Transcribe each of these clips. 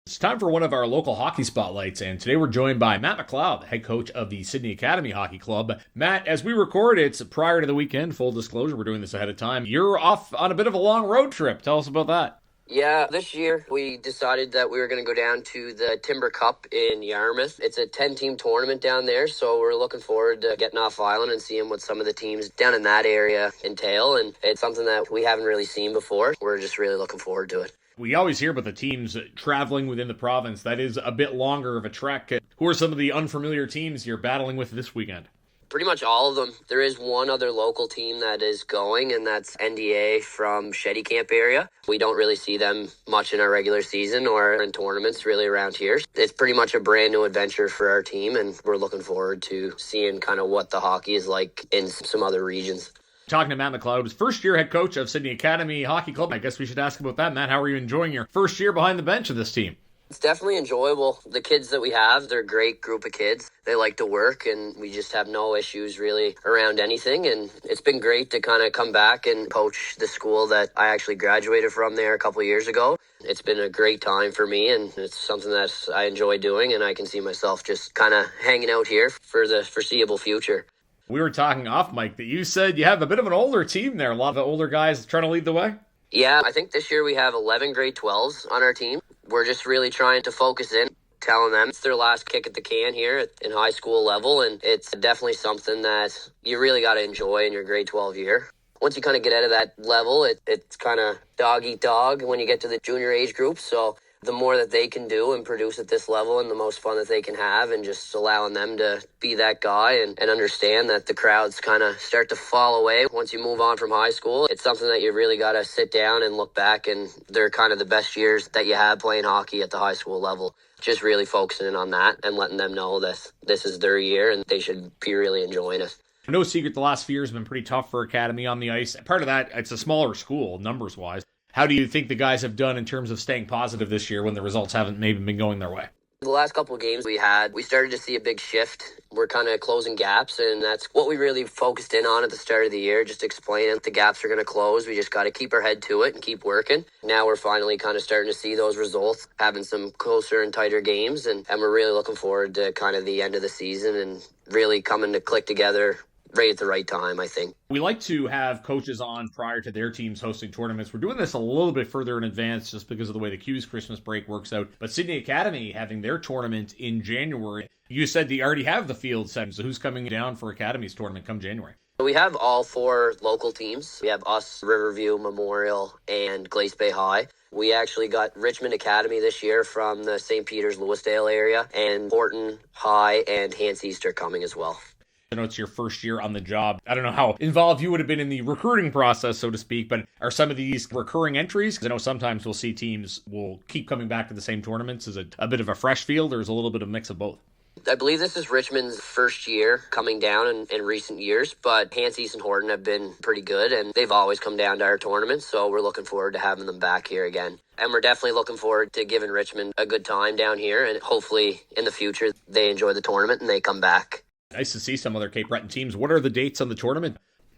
It's time for one of our local hockey spotlights, and today we're joined by Matt Macleod, the head coach of the Sydney Academy Hockey Club. Matt, as we record, it's prior to the weekend. Full disclosure, we're doing this ahead of time. You're off on a bit of a long road trip. Tell us about that. Yeah, this year we decided that we were going to go down to the Timber Cup in Yarmouth. It's a 10-team tournament down there, so we're looking forward to getting off island and seeing what some of the teams down in that area entail, and it's something that we haven't really seen before. We're just really looking forward to it. We always hear about the teams traveling within the province. That is a bit longer of a trek. Who are some of the unfamiliar teams you're battling with this weekend? Pretty much all of them. There is one other local team that is going, and that's NDA from Shetty Camp area. We don't really see them much in our regular season or in tournaments really around here. It's pretty much a brand new adventure for our team, and we're looking forward to seeing kind of what the hockey is like in some other regions. Talking to Matt Macleod, who's first-year head coach of Sydney Academy Hockey Club. I guess we should ask about that. Matt, how are you enjoying your first year behind the bench of this team? It's definitely enjoyable. The kids that we have, they're a great group of kids. They like to work, and we just have no issues really around anything. And it's been great to kind of come back and coach the school that I actually graduated from there a couple of years ago. It's been a great time for me, and it's something that I enjoy doing, and I can see myself just kind of hanging out here for the foreseeable future. We were talking off mic that you said you have a bit of an older team there. A lot of the older guys trying to lead the way. Yeah, I think this year we have 11 grade 12s on our team. We're just really trying to focus in, telling them it's their last kick at the can here in high school level, and it's definitely something that you really got to enjoy in your grade 12 year. Once you kind of get out of that level, it's kind of dog eat dog when you get to the junior age group, so the more that they can do and produce at this level and the most fun that they can have, and just allowing them to be that guy and understand that the crowds kind of start to fall away once you move on from high school. It's something that you really got to sit down and look back, and they're kind of the best years that you have playing hockey at the high school level. Just really focusing in on that and letting them know that this is their year and they should be really enjoying it. No secret, the last few years have been pretty tough for Academy on the ice. Part of that, it's a smaller school, numbers-wise. How do you think the guys have done in terms of staying positive this year when the results haven't maybe been going their way? The last couple of games we started to see a big shift. We're kind of closing gaps, and that's what we really focused in on at the start of the year, just explaining the gaps are going to close. We just got to keep our head to it and keep working. Now we're finally kind of starting to see those results, having some closer and tighter games, and we're really looking forward to kind of the end of the season and really coming to click together right at the right time, I think. We like to have coaches on prior to their teams hosting tournaments. We're doing this a little bit further in advance just because of the way the Q's Christmas break works out. But Sydney Academy having their tournament in January, you said they already have the field set. So who's coming down for Academy's tournament come January? We have all 4 local teams. We have us, Riverview, Memorial, and Glace Bay High. We actually got Richmond Academy this year from the St. Peter's, Lewisdale area, and Horton High and Hants East are coming as well. I know it's your first year on the job. I don't know how involved you would have been in the recruiting process, so to speak, but are some of these recurring entries? Because I know sometimes we'll see teams will keep coming back to the same tournaments. Is it a bit of a fresh field, or is it a little bit of a mix of both? I believe this is Richmond's first year coming down in recent years, but Hants East and Horton have been pretty good, and they've always come down to our tournaments, so we're looking forward to having them back here again. And we're definitely looking forward to giving Richmond a good time down here, and hopefully in the future they enjoy the tournament and they come back. Nice to see some other Cape Breton teams. What are the dates on the tournament?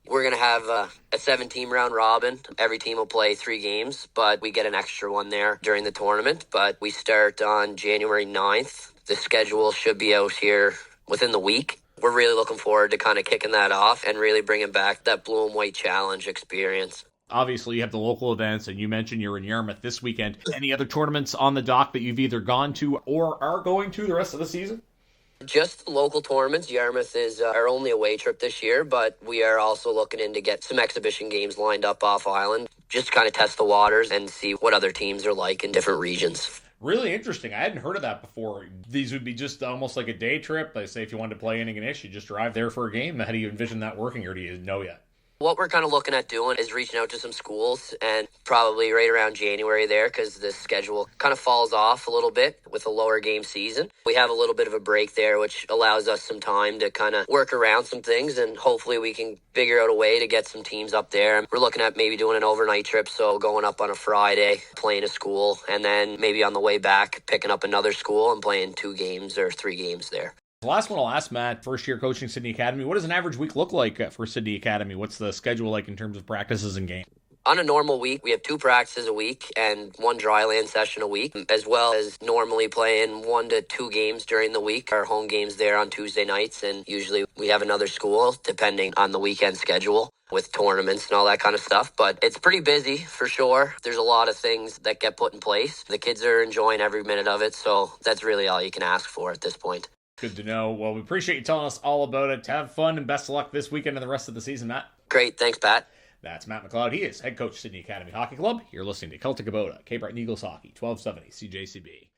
We're going to have a 7-team round robin. Every team will play 3 games, but we get an extra one there during the tournament. But we start on January 9th. The schedule should be out here within the week. We're really looking forward to kind of kicking that off and really bringing back that blue and white challenge experience. Obviously, you have the local events, and you mentioned you're in Yarmouth this weekend. Any other tournaments on the dock that you've either gone to or are going to the rest of the season? Just local tournaments. Yarmouth is our only away trip this year, but we are also looking in to get some exhibition games lined up off island, just to kind of test the waters and see what other teams are like in different regions. Really interesting. I hadn't heard of that before. These would be just almost like a day trip. Like, say if you wanted to play Inniganish, you just drive there for a game. How do you envision that working, or do you know yet? What we're kind of looking at doing is reaching out to some schools, and probably right around January there, because the schedule kind of falls off a little bit with a lower game season. We have a little bit of a break there, which allows us some time to kind of work around some things, and hopefully we can figure out a way to get some teams up there. We're looking at maybe doing an overnight trip, so going up on a Friday, playing a school, and then maybe on the way back, picking up another school and playing 2 games or 3 games there. The last one I'll ask, Matt, first year coaching Sydney Academy. What does an average week look like for Sydney Academy? What's the schedule like in terms of practices and games? On a normal week, we have 2 practices a week and 1 dry land session a week, as well as normally playing 1 to 2 games during the week. Our home games there on Tuesday nights, and usually we have another school depending on the weekend schedule with tournaments and all that kind of stuff. But it's pretty busy for sure. There's a lot of things that get put in place. The kids are enjoying every minute of it, so that's really all you can ask for at this point. Good to know. Well, we appreciate you telling us all about it. Have fun and best of luck this weekend and the rest of the season, Matt. Great. Thanks, Pat. That's Matt Macleod. He is head coach, Sydney Academy Hockey Club. You're listening to Celtic Kubota, Cape Breton Eagles Hockey, 1270 CJCB.